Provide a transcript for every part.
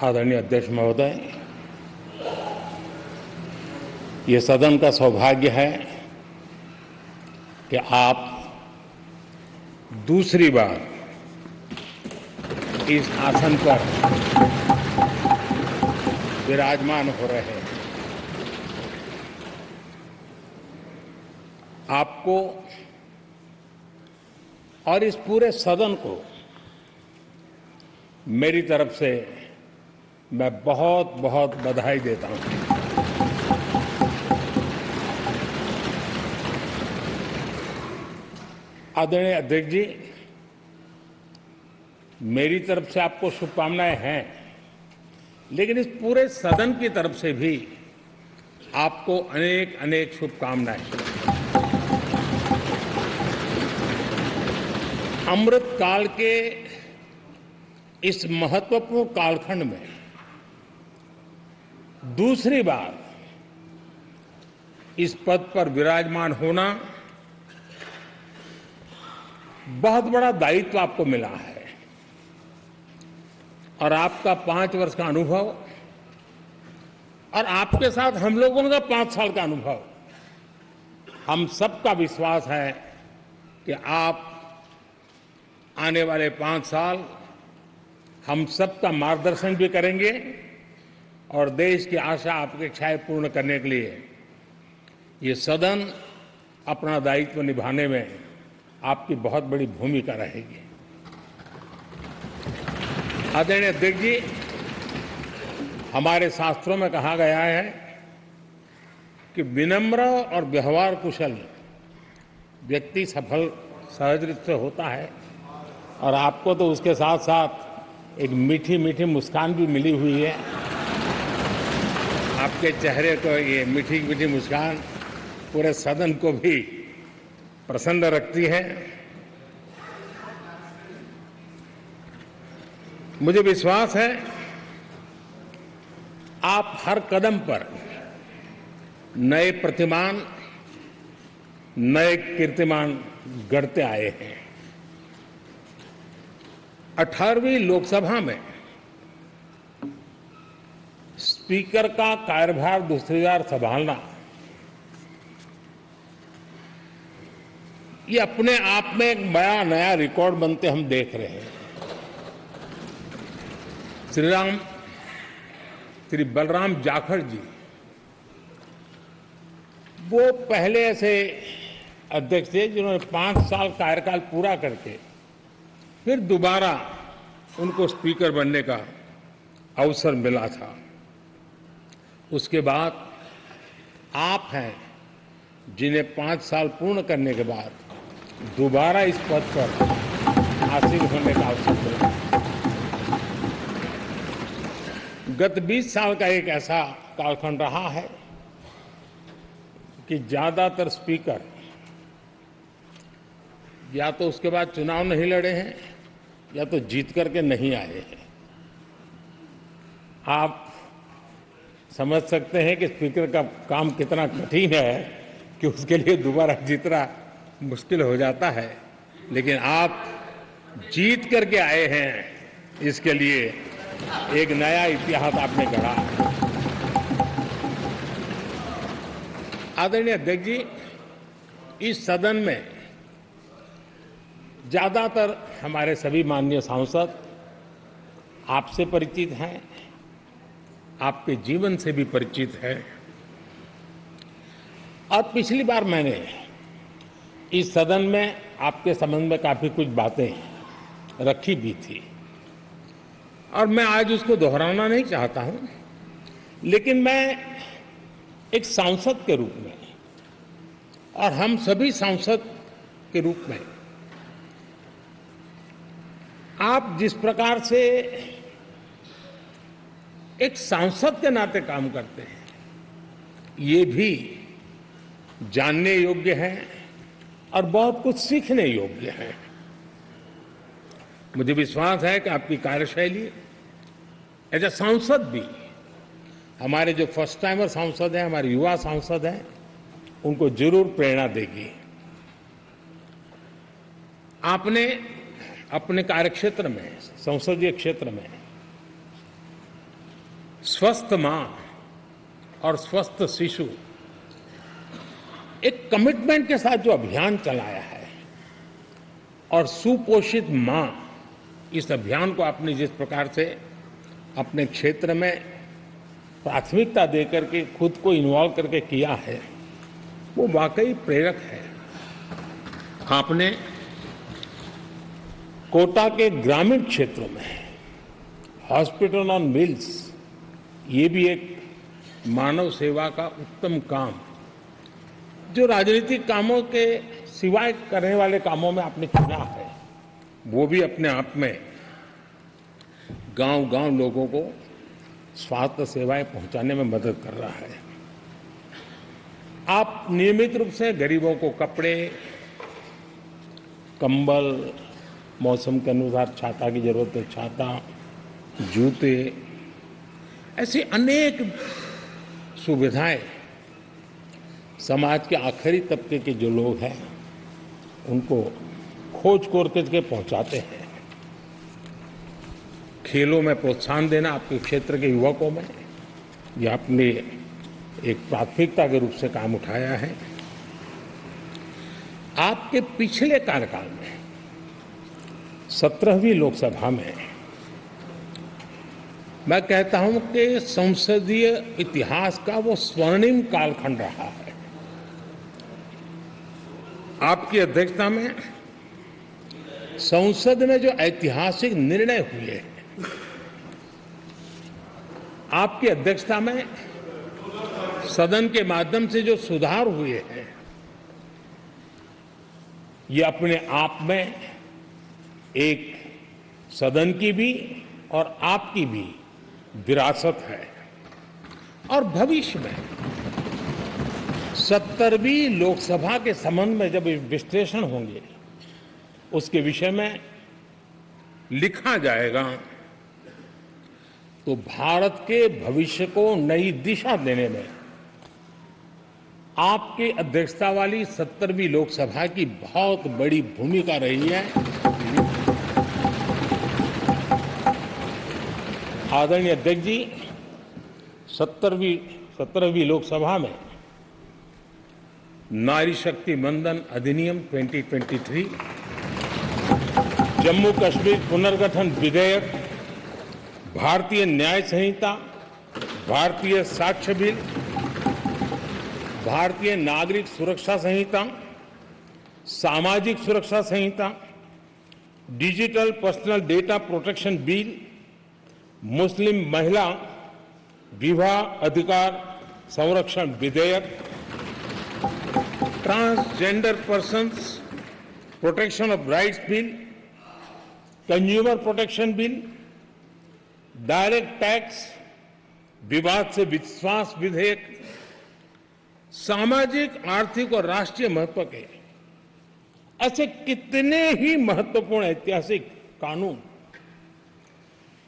आदरणीय अध्यक्ष महोदय, ये सदन का सौभाग्य है कि आप दूसरी बार इस आसन पर विराजमान हो रहे हैं। आपको और इस पूरे सदन को मेरी तरफ से मैं बहुत बहुत बधाई देता हूं। आदरणीय अध्यक्ष जी, मेरी तरफ से आपको शुभकामनाएं हैं, लेकिन इस पूरे सदन की तरफ से भी आपको अनेक अनेक शुभकामनाएं। अमृत काल के इस महत्वपूर्ण कालखंड में दूसरी बार इस पद पर विराजमान होना बहुत बड़ा दायित्व आपको मिला है और आपका 5 वर्ष का अनुभव और आपके साथ हम लोगों का 5 साल का अनुभव, हम सबका विश्वास है कि आप आने वाले 5 साल हम सबका मार्गदर्शन भी करेंगे और देश की आशा अपेक्षाएं पूर्ण करने के लिए ये सदन अपना दायित्व निभाने में आपकी बहुत बड़ी भूमिका रहेगी। आदरणीय अध्यक्ष जी, हमारे शास्त्रों में कहा गया है कि विनम्र और व्यवहार कुशल व्यक्ति सफल सहज रूप से होता है और आपको तो उसके साथ साथ एक मीठी मीठी मुस्कान भी मिली हुई है। आपके चेहरे को ये मीठी मीठी मुस्कान पूरे सदन को भी प्रसन्न रखती है। मुझे विश्वास है आप हर कदम पर नए प्रतिमान, नए कीर्तिमान गढ़ते आए हैं। 18वीं लोकसभा में स्पीकर का कार्यभार दूसरी बार संभालना ये अपने आप में एक बड़ा नया रिकॉर्ड बनते हम देख रहे हैं। श्री बलराम जाखड़ जी वो पहले ऐसे अध्यक्ष थे जिन्होंने 5 साल कार्यकाल पूरा करके फिर दोबारा उनको स्पीकर बनने का अवसर मिला था। उसके बाद आप हैं जिन्हें 5 साल पूर्ण करने के बाद दोबारा इस पद पर आसीन होने का अवसर मिला। गत 20 साल का एक ऐसा कालखंड रहा है कि ज्यादातर स्पीकर या तो उसके बाद चुनाव नहीं लड़े हैं या तो जीत करके नहीं आए हैं। आप समझ सकते हैं कि स्पीकर का काम कितना कठिन है कि उसके लिए दोबारा जीतना मुश्किल हो जाता है, लेकिन आप जीत करके आए हैं, इसके लिए एक नया इतिहास आपने गढ़ा। आदरणीय अध्यक्ष जी, इस सदन में ज्यादातर हमारे सभी माननीय सांसद आपसे परिचित हैं, आपके जीवन से भी परिचित है और पिछली बार मैंने इस सदन में आपके संबंध में काफी कुछ बातें रखी भी थी और मैं आज उसको दोहराना नहीं चाहता हूं, लेकिन मैं एक सांसद के रूप में और हम सभी सांसद के रूप में आप जिस प्रकार से एक सांसद के नाते काम करते हैं, ये भी जानने योग्य है और बहुत कुछ सीखने योग्य है। मुझे विश्वास है कि आपकी कार्यशैली एज ए सांसद भी हमारे जो फर्स्ट टाइमर सांसद हैं, हमारे युवा सांसद हैं, उनको जरूर प्रेरणा देगी। आपने अपने कार्यक्षेत्र में, संसदीय क्षेत्र में स्वस्थ मां और स्वस्थ शिशु एक कमिटमेंट के साथ जो अभियान चलाया है और सुपोषित मां, इस अभियान को आपने जिस प्रकार से अपने क्षेत्र में प्राथमिकता देकर के खुद को इन्वॉल्व करके किया है, वो वाकई प्रेरक है। आपने कोटा के ग्रामीण क्षेत्रों में हॉस्पिटल ऑन व्हील्स, ये भी एक मानव सेवा का उत्तम काम, जो राजनीतिक कामों के सिवाय करने वाले कामों में आपने चुना है, वो भी अपने आप में गांव-गांव लोगों को स्वास्थ्य सेवाएं पहुंचाने में मदद कर रहा है। आप नियमित रूप से गरीबों को कपड़े, कंबल, मौसम के अनुसार छाता की जरूरत है छाता, जूते, ऐसी अनेक सुविधाएं समाज के आखिरी तबके के जो लोग हैं उनको खोज करके पहुंचाते हैं। खेलों में प्रोत्साहन देना आपके क्षेत्र के युवकों में, ये आपने एक प्राथमिकता के रूप से काम उठाया है। आपके पिछले कार्यकाल में 17वीं लोकसभा में मैं कहता हूं कि संसदीय इतिहास का वो स्वर्णिम कालखंड रहा है। आपकी अध्यक्षता में संसद में जो ऐतिहासिक निर्णय हुए हैं, आपकी अध्यक्षता में सदन के माध्यम से जो सुधार हुए हैं, ये अपने आप में एक सदन की भी और आपकी भी विरासत है। और भविष्य में 70वीं लोकसभा के संबंध में जब विश्लेषण होंगे, उसके विषय में लिखा जाएगा, तो भारत के भविष्य को नई दिशा देने में आपकी अध्यक्षता वाली 70वीं लोकसभा की बहुत बड़ी भूमिका रही है। आदरणीय अध्यक्ष जी, 17वीं लोकसभा में नारी शक्ति वंदन अधिनियम 2023, जम्मू कश्मीर पुनर्गठन विधेयक, भारतीय न्याय संहिता, भारतीय साक्ष्य बिल, भारतीय नागरिक सुरक्षा संहिता, सामाजिक सुरक्षा संहिता, digital personal data protection bill, मुस्लिम महिला विवाह अधिकार संरक्षण विधेयक, transgender persons protection of rights bill, consumer protection bill, direct tax, विवाद से विश्वास विधेयक, सामाजिक, आर्थिक और राष्ट्रीय महत्व के ऐसे कितने ही महत्वपूर्ण ऐतिहासिक कानून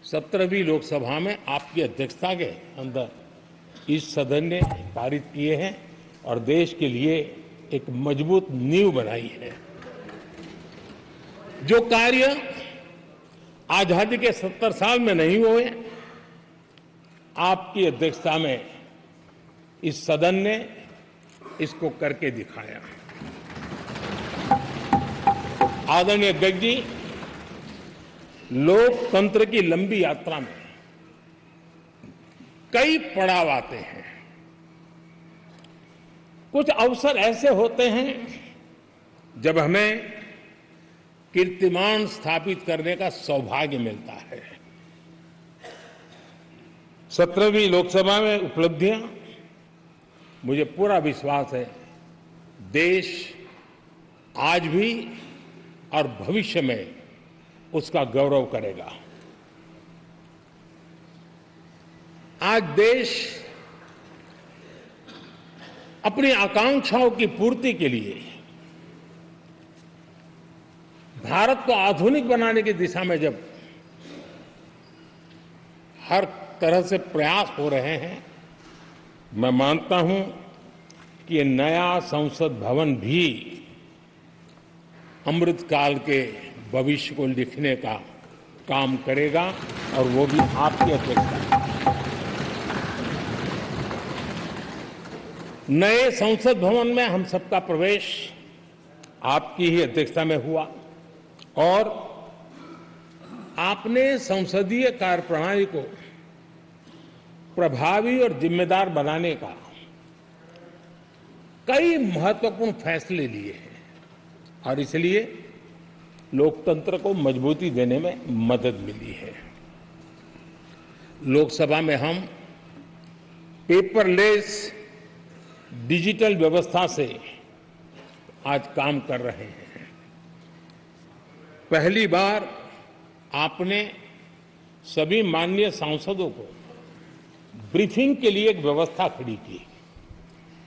17वीं लोकसभा में आपकी अध्यक्षता के अंदर इस सदन ने पारित किए हैं और देश के लिए एक मजबूत नींव बनाई है। जो कार्य आजादी के 70 साल में नहीं हुए, आपकी अध्यक्षता में इस सदन ने इसको करके दिखाया। आदरणीय अध्यक्ष जी, लोकतंत्र की लंबी यात्रा में कई पड़ाव आते हैं। कुछ अवसर ऐसे होते हैं जब हमें कीर्तिमान स्थापित करने का सौभाग्य मिलता है। 17वीं लोकसभा में उपलब्धियां, मुझे पूरा विश्वास है देश आज भी और भविष्य में उसका गौरव करेगा। आज देश अपनी आकांक्षाओं की पूर्ति के लिए भारत को आधुनिक बनाने की दिशा में जब हर तरह से प्रयास हो रहे हैं, मैं मानता हूं कि ये नया संसद भवन भी अमृतकाल के भविष्य को लिखने का काम करेगा और वो भी आपकी अध्यक्षता में। नए संसद भवन में हम सबका प्रवेश आपकी ही अध्यक्षता में हुआ और आपने संसदीय कार्यप्रणाली को प्रभावी और जिम्मेदार बनाने का कई महत्वपूर्ण फैसले लिए हैं और इसलिए लोकतंत्र को मजबूती देने में मदद मिली है। लोकसभा में हम पेपरलेस डिजिटल व्यवस्था से आज काम कर रहे हैं। पहली बार आपने सभी माननीय सांसदों को ब्रीफिंग के लिए एक व्यवस्था खड़ी की।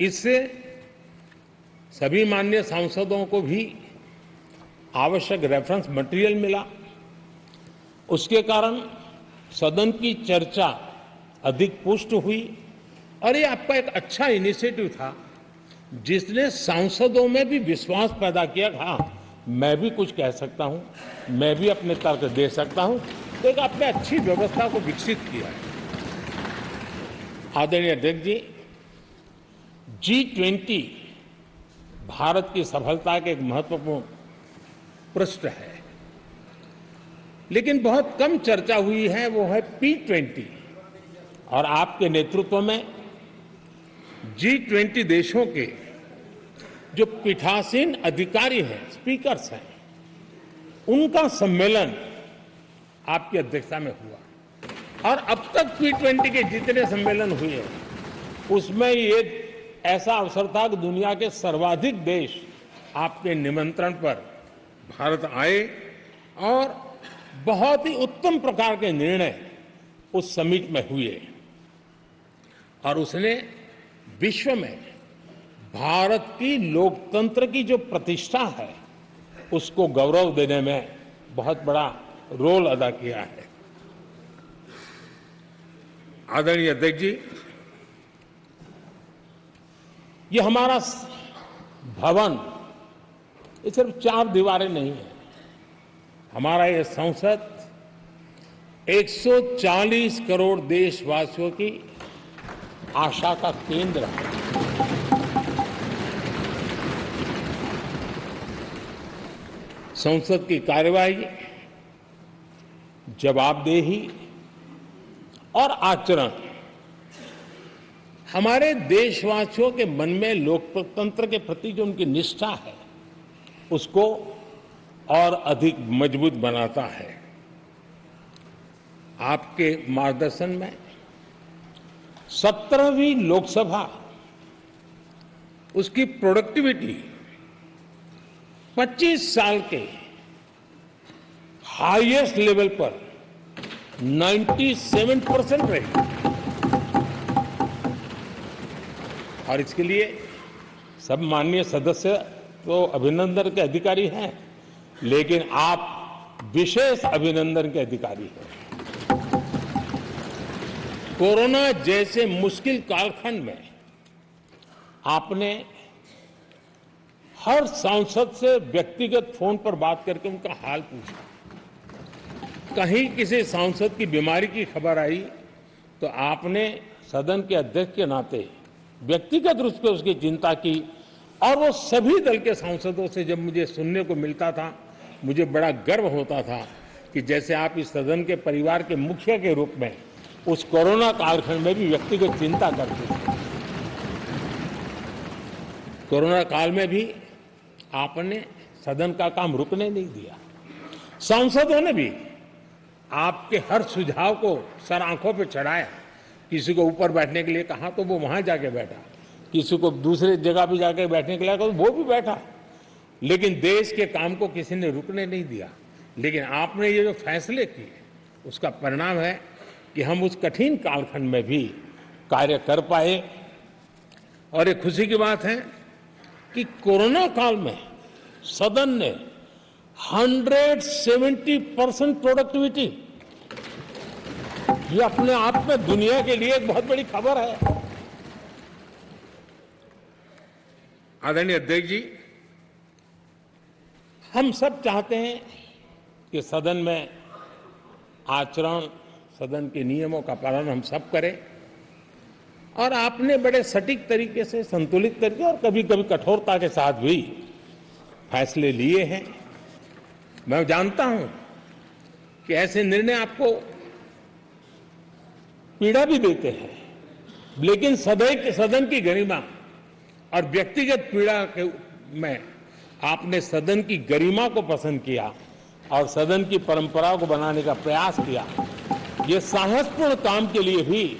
इससे सभी माननीय सांसदों को भी आवश्यक रेफरेंस मटेरियल मिला। उसके कारण सदन की चर्चा अधिक पुष्ट हुई और ये आपका एक अच्छा इनिशिएटिव था जिसने सांसदों में भी विश्वास पैदा किया। हाँ, मैं भी कुछ कह सकता हूं, मैं भी अपने तर्क दे सकता हूं। तो एक आपने अच्छी व्यवस्था को विकसित किया है। आदरणीय अध्यक्ष जी, G20 भारत की सफलता के एक महत्वपूर्ण पृष्ठ है, लेकिन बहुत कम चर्चा हुई है, वो है P20 और आपके नेतृत्व में G20 देशों के जो पीठासीन अधिकारी हैं, स्पीकर्स हैं, उनका सम्मेलन आपकी अध्यक्षता में हुआ और अब तक P20 के जितने सम्मेलन हुए हैं उसमें ये ऐसा अवसर था कि दुनिया के सर्वाधिक देश आपके निमंत्रण पर भारत आए और बहुत ही उत्तम प्रकार के निर्णय उस समिट में हुए और उसने विश्व में भारत की लोकतंत्र की जो प्रतिष्ठा है उसको गौरव देने में बहुत बड़ा रोल अदा किया है। आदरणीय अध्यक्ष जी, ये हमारा भवन ये सिर्फ 4 दीवारें नहीं है। हमारा ये संसद 140 करोड़ देशवासियों की आशा का केंद्र है। संसद की कार्यवाही, जवाबदेही और आचरण हमारे देशवासियों के मन में लोकतंत्र के प्रति जो उनकी निष्ठा है उसको और अधिक मजबूत बनाता है। आपके मार्गदर्शन में 17वीं लोकसभा उसकी प्रोडक्टिविटी 25 साल के हाईएस्ट लेवल पर 97% रही और इसके लिए सब माननीय सदस्य तो अभिनंदन के अधिकारी हैं, लेकिन आप विशेष अभिनंदन के अधिकारी हैं। कोरोना जैसे मुश्किल कालखंड में आपने हर सांसद से व्यक्तिगत फोन पर बात करके उनका हाल पूछा। कहीं किसी सांसद की बीमारी की खबर आई तो आपने सदन के अध्यक्ष के नाते व्यक्तिगत रूप से उसकी चिंता की और वो सभी दल के सांसदों से जब मुझे सुनने को मिलता था मुझे बड़ा गर्व होता था कि जैसे आप इस सदन के परिवार के मुखिया के रूप में उस कोरोना कालखंड में भी व्यक्तिगत चिंता करते थे। कोरोना काल में भी आपने सदन का काम रुकने नहीं दिया। सांसदों ने भी आपके हर सुझाव को सर आंखों पे चढ़ाया। किसी को ऊपर बैठने के लिए कहा तो वो वहां जाके बैठा, किसी को दूसरे जगह पे जाके बैठने के लिए कहा तो वो भी बैठा, लेकिन देश के काम को किसी ने रुकने नहीं दिया। लेकिन आपने ये जो फैसले किए उसका परिणाम है कि हम उस कठिन कालखंड में भी कार्य कर पाए और ये खुशी की बात है कि कोरोना काल में सदन ने 170% प्रोडक्टिविटी, ये अपने आप में दुनिया के लिए एक बहुत बड़ी खबर है। आदरणीय अध्यक्ष जी, हम सब चाहते हैं कि सदन में आचरण, सदन के नियमों का पालन हम सब करें और आपने बड़े सटीक तरीके से, संतुलित तरीके और कभी कभी कठोरता के साथ भी फैसले लिए हैं। मैं जानता हूं कि ऐसे निर्णय आपको पीड़ा भी देते हैं, लेकिन सदन की गरिमा और व्यक्तिगत पीड़ा के में आपने सदन की गरिमा को पसंद किया और सदन की परंपरा को बनाने का प्रयास किया। ये साहसपूर्ण काम के लिए भी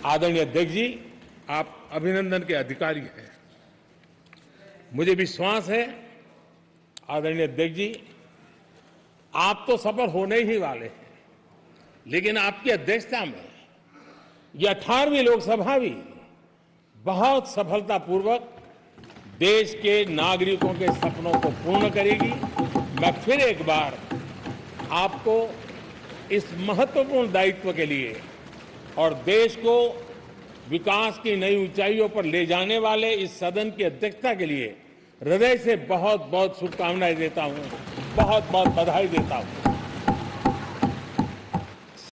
आदरणीय अध्यक्ष जी, आप अभिनंदन के अधिकारी हैं। मुझे विश्वास है आदरणीय अध्यक्ष जी, आप तो सफल होने ही वाले हैं, लेकिन आपकी अध्यक्षता में यह 18वीं लोकसभा भी बहुत सफलतापूर्वक देश के नागरिकों के सपनों को पूर्ण करेगी। मैं फिर एक बार आपको इस महत्वपूर्ण दायित्व के लिए और देश को विकास की नई ऊंचाइयों पर ले जाने वाले इस सदन की अध्यक्षता के लिए हृदय से बहुत बहुत शुभकामनाएं देता हूं, बहुत बहुत बधाई देता हूं।